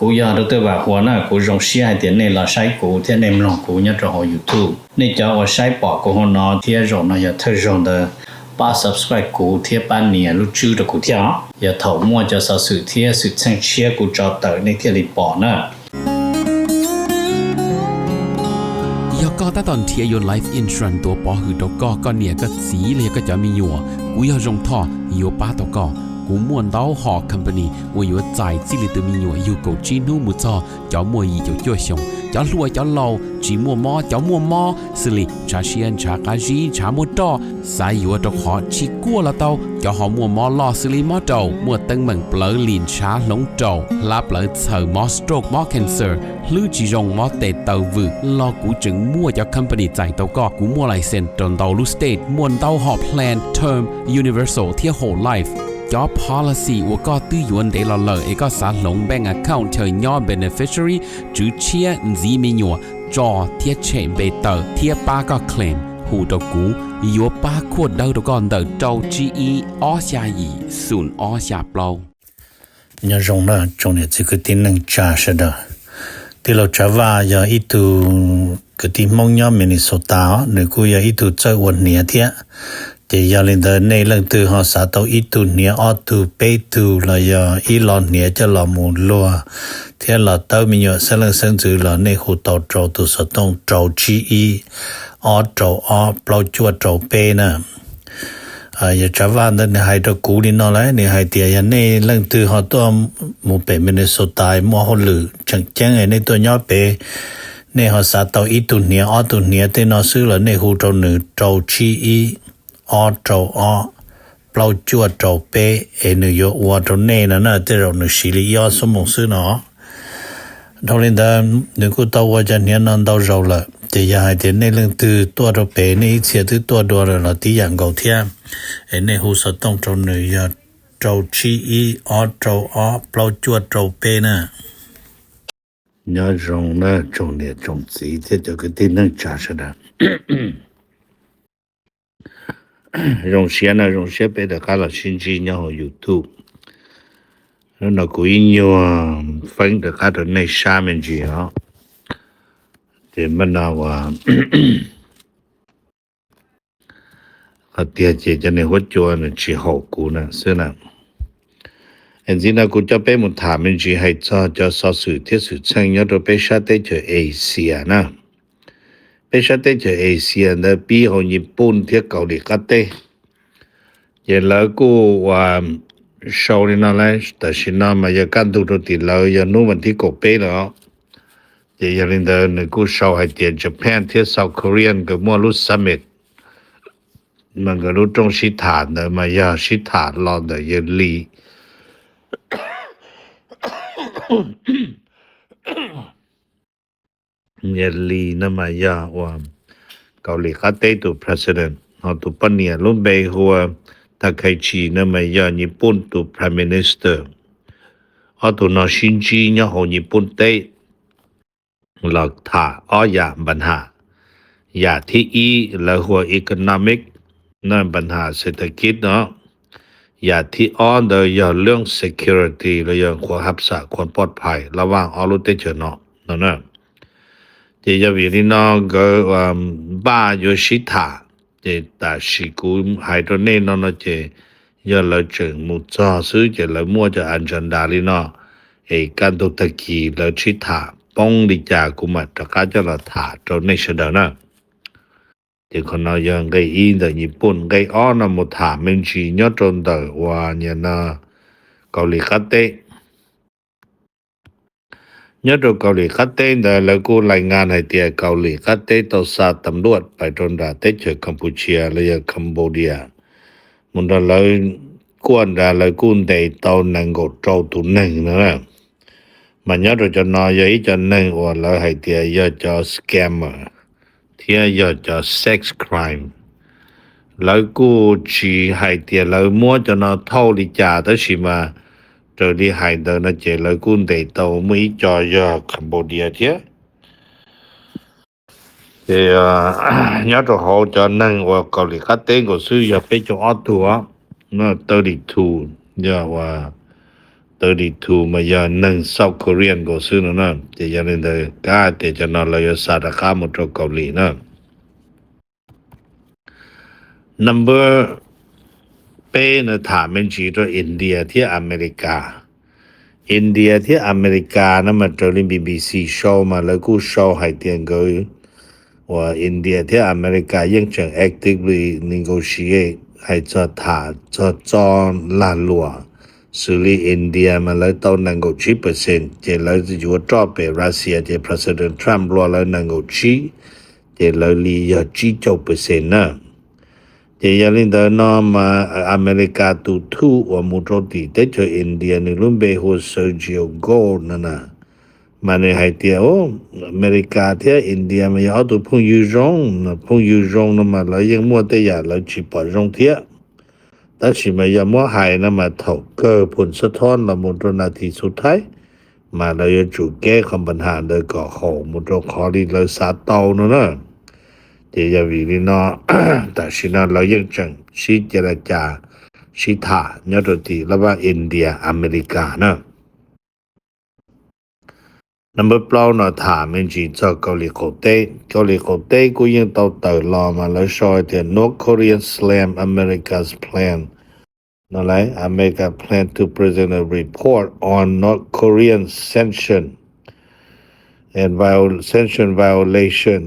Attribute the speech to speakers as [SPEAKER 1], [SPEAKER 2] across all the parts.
[SPEAKER 1] กูยาตัวตัวว่าหัวหน้ากูรงเสียเดี๋ยวนี้เราใช้กูเที่ยในมลองกูเนี่ยจะหอ YouTube นี่จะว่าใช้ปอกกูหัวนอเที่ยรงนะอย่าเธอรงเดป้า subscribe กูเที่ยป้านเนี่ยรู้ชื่อตะกูเที่ยอย่าเถามั่วจะสะสื่อเที่ยสุดแสงเชียกูจอเตอในเที่ยลิปอนะ
[SPEAKER 2] ก็ตอนเทียยน Life Insurance ตัวปอหือตกก็เนี่ยก็สีเลยก็จะมีอยู่กูอยากจงท่ออยู่ป้าตกกูม่วนเต้าหอ company ว่าอยู่ใจจิลิตมีอยู่กูจีนูมุจอจ้ามัวยีจ้าจ้วชงจ้าลัวจ้าเหลาจีมัวมอจ้ามัวมอสิลิชาเชียนชากาจีชามัวตอสายอยู่ตกหอชิกัวละเต้าจ้าหอมัวมอลอสิลิมอเต้ามัวตึงเหมือนเปลือลินชาหลงเต้าลาเปลือเสือมอสโตรกมอ cancer ลือจีจงมอเตเต้าวิลอกูจึงมัวจ้า company ใจเต้าก็กูมัวไลเซนตนเต้าลูสเตทมัวเต้าหอ plan term universal เที่ย whole lifeจอ policy ว่าก็ตื้อยวนเดลเลอเอกสารลงแบงก์ account เธอย่อ beneficiary จื้อเชียจีมีหยัวจอเทียเชมเบเตอร์เทียป้าก็ claim หูตกูยัวป้าขวดเดาตก่อนเดาเจ้า GE อ้อชายีศูนย์อ้อชาเปล่า
[SPEAKER 1] เนี่ยรงนะจงเนี่ยจะคือที่นึงจ่าเสดที่เราจะว่าอย่าอีตูคือที่มองย่อมินิโซตาหรือกูอย่าอีตูเจ้าวันเนี่ยเทียแต่ยาลินเดในเรื่องตัวหอสาตัวอีตูเนี่ยออตูเปตูละยาอีหลอนเนี่ยจะหลอมูลัวเที่ยหลอเต้ามีอยู่เสลังเซิงจือหลอในหูเต้าโจตัวสต้องโจจีอีออโจออเปล่าจวดโจเปนะอย่าจะว่าในไฮตะกูนี่นอเลยในไฮเตียในเรื่องตัวหอตัวหมู่เป็นมินโซตายมัวหลือจังแจ้งในตัวย่อเปในหอสาตัวอีตูเนี่ยออตูเนี่ยเตนอซื้อละในหูโจหนึ่งโจจีอีออโจออเปล่าจวดโจเปเนยวัวโจเน่นะเตเราหนึ่งสิริยอสมองซื้อเนาะทอลินดาหนึ่งกูตัวว่าจะเนี่ยนั่นตัวเราละแต่ยาให้เดี๋ยวในเรื่องตัวโจเปในเสียตัวเราที่อย่างเก่าเทียในหูสต้องโจหนึ่งยาโจชีอีออโจออเปล่าจวดโจเปนะยาจงนะจงเนี่ยจงสีที่จะก็ที่นั่งจ่าชนะ用些呢，用些别的看了星期然后 YouTube， 那古音乐分的看到那下面去啊，这么那话，爹姐真的会做呢，吃好古呢，是呢。现在呢，古就被我他们去还做少数铁数称，要都被下得就 Asia 呢。ไปชัดเจนเอเชียในปีของญี่ปุ่นที่เกาหลีก็ได้ยังแล้วก็ว่าโชว์นี่นั่นแหละแต่สินะมาอย่างการดูตัวติดแล้วยังนู้นวันที่กบไปแล้วยังเดินในกูโชว์ให้เดียนญี่ปุ่นที่เซาท์เกาหลีกับมัวรุสมิธมันก็รู้ตรงชิฐานเลยมาอย่างชิฐานรอเดียนลีเยลีนะมายาว่าเกาหลีก็ได้ตัว president เอาตัวปเนี่ยลุ่มเบหัวทาเคชินะมายาญี่ปุ่นตัว prime minister เอาตัวนอชินจีเนี่ยของญี่ปุ่นได้หลักฐานอ้อยาปัญหาอย่าที่อีแล้วหัว economic นั่นปัญหาเศรษฐกิจเนาะอย่าที่อ้อเดยเรื่อง security และอย่างความรักษาความปลอดภัยระหว่างออรุเตเจเนาะนั่นน่ะที่จะวิรินอก็บ้าอยู่ชิตาที่แต่สิกูให้ตัวนี้นั่นจะอย่าเราจึงมุจอซื้อจะเรามั่วจะอันจันดาลีนอการตุตะกีเราชิตาป้องดิจากุมัดตะกาจะเราถาตัวนี้เสดนะที่คนเรายังไงอินเดียญี่ปุ่นไงอ้อนมุถามินชียอดจนเดว่าเนี่ยนะเกาหลีคัตเตยอดเกาหลีคัตเต้นแล้วก็รายงานให้เตียเกาหลีคัตเต้ต่อสาตำรวจไปตรวจเตเจอกัมพูชีและคัมโบเดียมันเลยกวนเลยกุนเตตอนังกโจตุนึงนะมันยอดจะนอยอีจะนึงว่าแล้วให้เตียยอดจะสแกมเมอร์เทียยอดจะเซ็กซ์คริมแล้วกูชีให้เตียแล้วมัวจะนอเท่าลิจ่าแต่ชิมาตัวที่หายเดินเจริญกุนเตโตมีจอยคัมโบเดียเทียยอดเขาจะนั่งว่าเกาหลีคัตเต้ก็ซื้ออย่าไปจอดตัวน่ะ32เนี่ยว่า 32มาya nang South Korean go su na te ya ne de ka te ja na la ya sa da ka mo tro ko li na number เป็นถามมันจีตัวอินเดียที่อเมริกาอินเดียที่อเมริกานะมันตัวนี้ BBC show มาแล้วกู show ให้เตียงก็ว่าอินเดียที่อเมริกายังจัง actively negotiate ให้จะถาจะจอนลานลัวสุริอินเดียมาแล้วต้องนังกชี%เจแล้วจะอยู่จอบไปรัสเซียเจ President Trump รัวแล้วนังกชีเจแล้วลียจี9%นะเจยันลินเดอร์นอมาอเมริกาตูทูว่ามุตรติเตจอินเดียนี่ลุมเบโฮเซอร์จิโอโกนั่นนะมาในไฮเตียโออเมริกาเทียอินเดียมันยาวตัวพงยูจงนั่นมาแล้วยังมัวแต่อยากแล้วจีปอจงเทียแต่สิมายามัวหายนั่นมาเท่าเกิดผลสะท้อนละมุตรนาทีสุดท้ายมาแล้วจะจุแก้ความปัญหาโดยก่อโหมุตรขอรีเลยสาเตานั่นนะเจยาวีนี่เนาะ แต่สินะเรายังจังชี้เจรจาชี้ถาญาติที่ระหว่างอินเดียอเมริกานะนัมเบอร์เปล่านะถามมันจีจากเกาหลีใต้กูยังต้องเติร์รอมาแล้วชอยแต่ North Korean slam America's plan นั่นแหละ America plan to present a report on North Korean sanction and sanction violation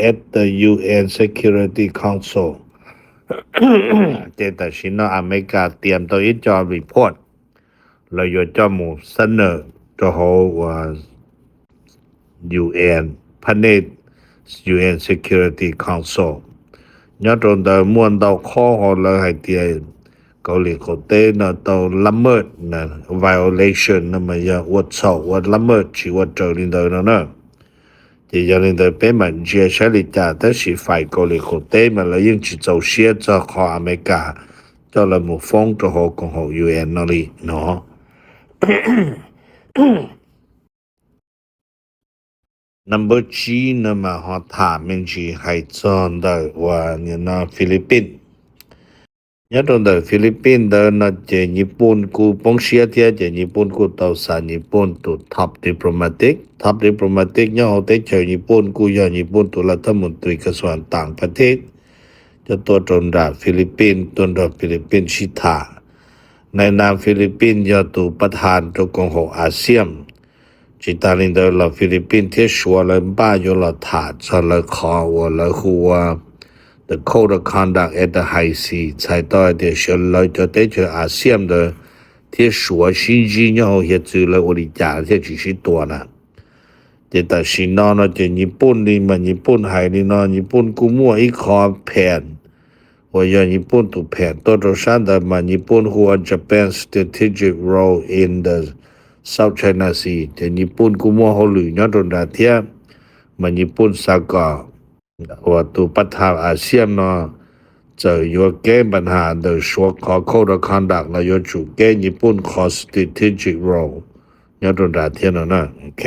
[SPEAKER 1] at the UN Security Council แต่ชินอเมริกาเตรียมตัวจอรีพอร์ตแล้วยจอหมู่เสนอจะโหว่า UN พันเนต UN Security Council ยอดตรงแต่มวนเตาข้อหอเลยให้เตียเกาหลีใต้นะเตาละเมิดนะ violation นะมันอย่าวัดเศร้าวัดละเมิดชีวัดเจอลินเดอร์นะที่ยังลินเดอร์เป็นมันเจียใช้ลิจาแต่สิฝ่ายเกาหลีใต้มันเลยยังจิตเจ้าเสียจะขออเมริกาจะละมุฟ้องจะหอกของ UN นั่นลิเนาะ number 3นะมาหอถามมันจีให้จอนได้ว่าเนี่ยนะฟิลิปปินส์ยาตรงเดฟิลิปปินส์เดินนะเจญี่ปุ่นกูปงเชียเทียเจญี่ปุ่นกูเตาสารญี่ปุ่นตัว top diplomatic เนี่ยเอาแต่เจอญี่ปุ่นกูยาญี่ปุ่นตัวรัฐมนตรีกระทรวงต่างประเทศจะตัวตนดาฟิลิปปินส์ตัวดาฟิลิปปินส์ชิตาในนามฟิลิปปินส์ยาตัวประธานตัวกองของอาเซียนจิตาลินเดอร์ละฟิลิปปินส์ที่ชัวร์เลยบ้าอยู่ละถาจะละขอว่าละหัวThe code of conduct at the high sea 才到的是来就对着阿西姆的ที่说新机然后也做了我的家这只是多了แต่สินอนจะญี่ปุ่นนี่มันญี่ปุ่นให้นี่นอนญี่ปุ่นกูมั่วอีกขอแผนว่าอย่างญี่ปุ่นตัวแผนตัวชั้นแต่มันญี่ปุ่นหัว Japan strategic role in the South China Sea แต่ญี่ปุ่นกูมั่วเขาหรือย้อนตรงนั้นเทียมันญี่ปุ่นสักก็ว่าตัวประธานอาเซียนเนาะจะอยู่แก้ปัญหาโดยชัวขอ Code of Conduct แล้วอยู่จุแก้ญี่ปุ่นขอ strategic role ย้อนตรงนั้นเทียนะโอเค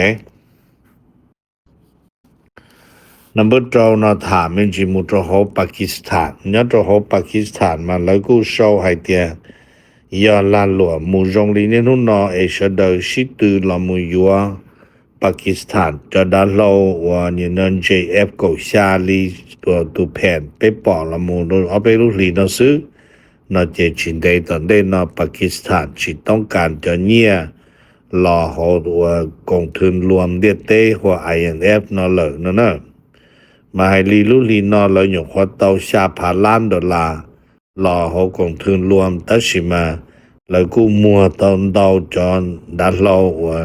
[SPEAKER 1] number 2นะถามมันจิมุตรโหปากีสถานย้อนตรโหปากีสถานมาแล้วกูโชว์ให้เตียยาลานหลวงมูจงลีนี่นู่นเนาะเอชเดอร์ชิตือละมูยัวปากีสถานจะได้เล่าว่าเนี่ยนั่น JF ก็ชาลีตัวแผ่นไปปอละมูเอาไปลูกลีนะซื้อน่าจะชินได้ตอนได้นะปากีสถานที่ต้องการจะเนี่ยรอหอตัวกองทุนรวมเดียเต้หัว IMF นั่นเลยนั่นนะมาให้ลีลูกลีนอนแล้วอยู่หัวเตาชาพาล้านดอลลาร์รอหอกองทุนรวมตัชิมาแล้วกูมัวตอนดาวจอนดัดเล่าว่า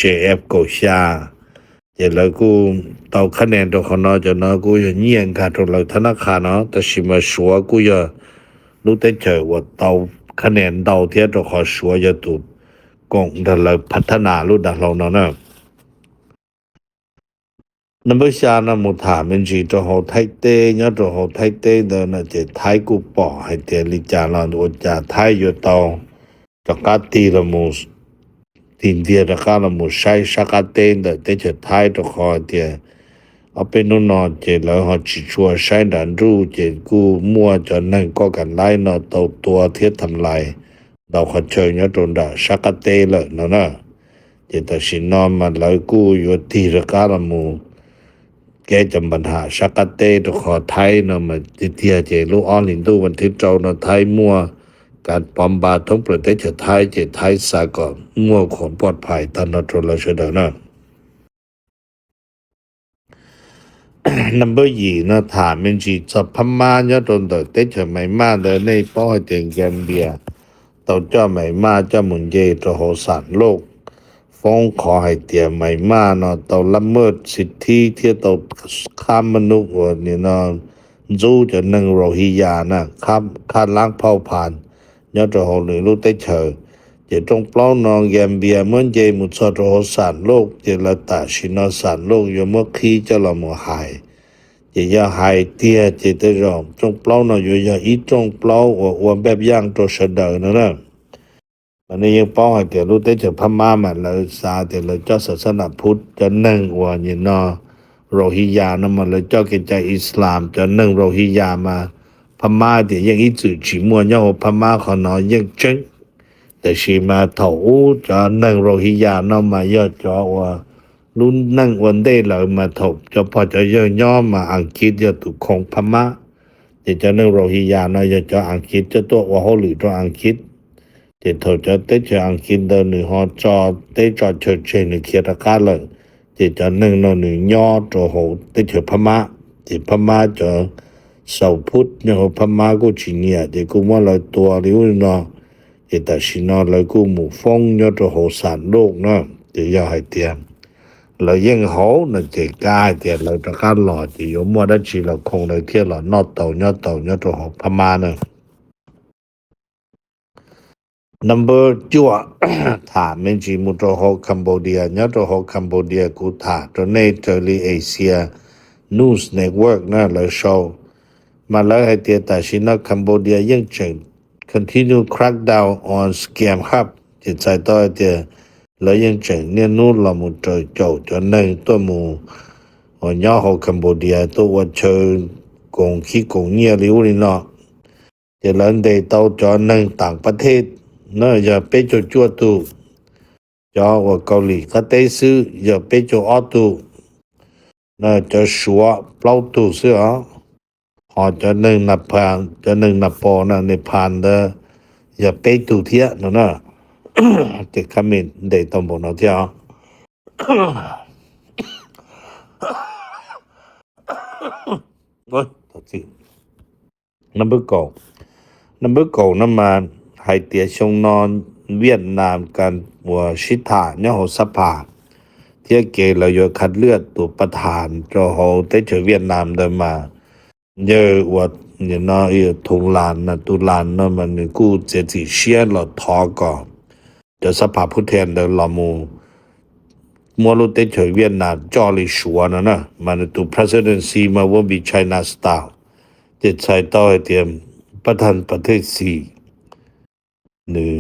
[SPEAKER 1] JF ก็ชาแต่แล้วกูเตาคะแนนตัวเขาเนาะจะเนาะกูจะเงียงค่ะตัวเราธนาคารเนาะแต่ชิมาชัวกูจะรู้แต่เจอว่าเตาคะแนนเตาเทียตัวเขาชัวจะถูกกองแต่เราพัฒนารู้ดักเราเนาะนับชานะมุถามันจีตัวเขาไทยเต้เนี่ยตัวเขาไทยเต้เดินนะจะไทยกูปอให้เตลิจาเราอุจาไทยอยู่เตาจากการตีละมุสทีเดียร์การมุใช้สักเต้นแต่จะท้ายตัวคอเดียเอาเป็นนอนเจแล้วเขาจิชัวใช้ดันรู้เจกูมั่วจนนั่งก็กันไล่นอตัวเทียทำลาย ดาวขเชยเนี่ยตรงดาชักเตเลยนะจะแต่สินอนมาเลยกูอยู่ที่ระกาลมูแกจำปัญหาชักเตตัวขอไทยเนาะมาเทียเจลูกอ้อนลินตู้วันที่เจ้าเนาะไทยมั่วการปอมบาทั้งประเทศไทยเจไทยสากลมั่วของปลอดภัยตอนนตรละเสดนะnumber 2นะถามมันจีจะพม่าเนี่ยตรงเตเฉไม่มาเลยในป้อเต็งแกมเบียตัวเจ้าไม่มาเจ้ามุนเยตัวโหสารโลกฟ้องขอให้เตียไม่มาเนาะตัวละเมิดสิทธิที่ตัวข้ามมนุษย์นี่เนาะจูจะนึงโรฮิงญานะข้ามล้างเผ่าพันธุ์เนี่ยตัวโหหรือรู้ได้เฉยจะตรงเปล่านองแกมเบียเหมือนเจมุสโรสารโลกเจละตาชินสารโลกยมคีจะละมหายจะอย่าหายเตียจะได้รองตรงเปล่าเนาะอยู่อย่าอีตรงเปล่าว่าแบบอย่างตัวเสดนะอันนี้ยังป้องให้เดี๋ยวรู้ได้จากพม่ามาแล้วซาเดี๋ยวเราเจ้าศาสนาพุทธจะนึ่งว่านี่เนาะโรฮิงญานะมันเลยเจ้าเกใจอิสลามจะนึ่งโรฮิงญามาพม่าเดี๋ยวยังอีจื่อฉีมัวเนี่ยพม่าเขาเนาะยังจึงแต่ชีมาเถาจะนึ่งโรฮิงญาเนาะมาเยอะจ้อว่ารุ่นนั่งวันได้เลยมาถบจะพอจะเยอะย่อมาอังกฤษจะถูกของพม่าเดี๋ยวจะนึ่งโรฮิงญาเนาะจะอังกฤษจะตัวว่าเขาหรือตัวอังกฤษเดี๋ยวเขาจะได้จะอังกฤษเดินหนึ่งหอจอได้จอเชิญเชนหรือเคียร์การเลยเดี๋ยวจะนึ่งนอนหนึ่งย่อตัวเขาได้เจอพม่าเดี๋ยวพม่าจะเสาพุทธเนี่ยพม่าก็จีเนี่ยเดี๋ยวกูว่าเราตัวหรือเนาะเดี๋ยวแต่ชินอเรากูหมู่ฟงเนี่ยตัวเขาสารโลกเนาะเดี๋ยวอย่าให้เตียมเรายังเขาเนี่ยจะกล้าเดี๋ยวเราจะการหล่อเดี๋ยวมัวได้ชีเราคงเลยเที่ยวหล่อนอเต่าเนี่ยตัวเขาพม่าเนี่ยnumber จั่วถามมันจีมุตโฮคัมโบเดียเนี่ยตัวโฮคัมโบเดียกูถาตัวในเจอรีเอเชีย News Network นะเลยโชว์มาแล้วให้เตียแต่ชินะคัมโบเดียยังจึง continue crack down on scam ครับจิตใจต่อเตียแล้วยังจึงเนี่ยนู่นเรามุเจอโจจนหนึ่งตัวมูเนี่ยโฮคัมโบเดียตัวว่าเชิญกงขี้กงเนี่ยริ้วนี่เนาะเดี๋ยวหลังได้เต้าจอหนึ่งต่างประเทศเนาะอย่าไปจั่วตู้จอว่าเกาหลีก็ได้ซื้ออย่าไปจั่วออตู้เนาะจะชัวเปล่าตู้ซื้อหอจะหนึ่งนับพานจะหนึ่งนับปอนะในพานเด้ออย่าไปตู้เทียเนาะจะคอมเมนต์ได้ต้องบอกเนาะเที่ยวโอ้ยตัดสิnumber 9น้ำมันให้เตียชงนอนเวียดนามกันหัวชิตาเนี่ยโหสภาเที่ยเกเราอยู่คัดเลือดตัวประธานจอโหได้เจอเวียดนามเดินมาเยอะว่าเนี่ยเนาะทุงลานนะตุลานเนาะมันกูเจติเชียหลอดทอก่อนเดี๋ยวสภาผู้แทนเดินลอมูมัวรู้ได้เจอเวียดนามจอลิชัวนะมันตัว presidency มาว่ามี China style จะใช้ต่อให้เตรียมประธานประเทศสี่หนึ่ง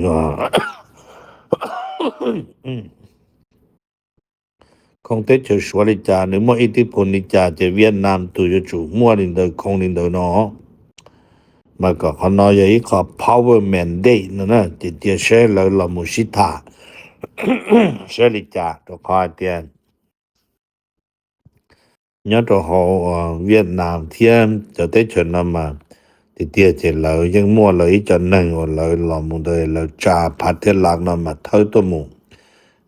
[SPEAKER 1] คงได้เจอชัวริจาหรือมั่วอิทธิพลนิจาจะเวียดนามตัวอยู่จู่มั่วลินเดอคงลินเดอเนาะมาก็ขอนอยอีกขอ power mandate นะจะเดียเชลเรามุชิตาเชลิจาตัวคอยเตียนเนี่ยตัวเขาเวียดนามเทียมจะได้เจอนำมาที่เดียเจเรายังมั่วเลยจะนั่งว่าเราลอมุเดเราจ่าพัดเทลักนำมาเท่าตัวมู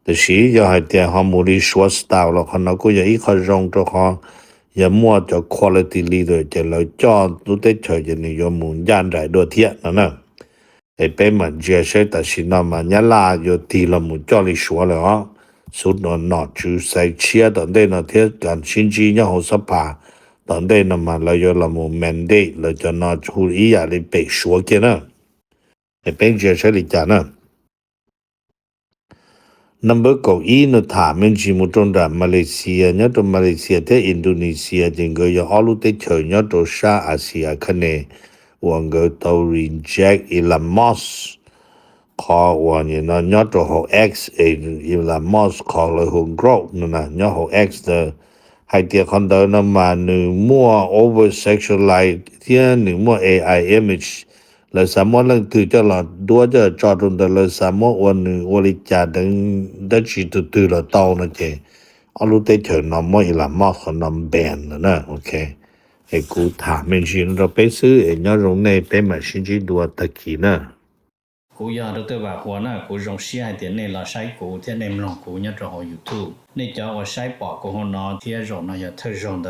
[SPEAKER 1] แต่สิอย่าให้เตียหอมูริชัวสตาร์เราคนเราก็อย่าอีกเขาจงตัวเขาอย่ามั่วจะ quality leader จะเราจ่อรู้ได้เฉยจะนิยมมุนย่านใดด้วยเทียนะไอ้เป็นเหมือนเจเชแต่สินำมาเนี่ยลาอยู่ทีละมุนจ่อลิชัวเลยสุดนอจูใส่เชียตอนได้เทียกันชินจีเนี่ยเขาสภาตอนได้มาเราอยู่ละมุน mandate เราจะนอจูอีอย่าเลยไปชัวกันนะไอ้เป็นเจเชลิจานะnumber 9呢他们节目中的马来西亚呢都马来西亚的印度尼西亚整个有all的球呢都是อาเซีย可能我个都 reject Elon Musk ขอว่าเนี่ย呢都好 X Elon Musk ขอเลยหง growth นะ好 X 的ให้เดียคนเดินมาหนึ่งมั่ว over sexualize ที่หนึ่งมั่ว AI image 了什么人对着了多着找中的了什么我的家人的去都对了到那些阿鲁得条那么一ละมาขนมแบนนะโอเคไอ้กูถามมันชิเราไปซื้อไอ้ยอรงในไปมาชิจิดัวตะกี้นะกูอยากรู้ตัวว่าหัวหน้ากูรงเสียเดี๋ยวนี้เราใช้กูที่ในมองกูเนี่ยจะหอ YouTube นี่จะว่าใช้ปอกกูหัวนอที่รงนะอย่าเธอรงเด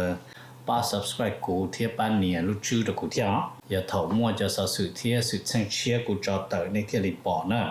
[SPEAKER 1] ป้า subscribe กูที่ป้าเนี่ยรู้ชื่อตะกูเที่ยอย่าถอมั่วจะสื่อที่สื่อเชียร์กูจอเตอในที่รีปอนะ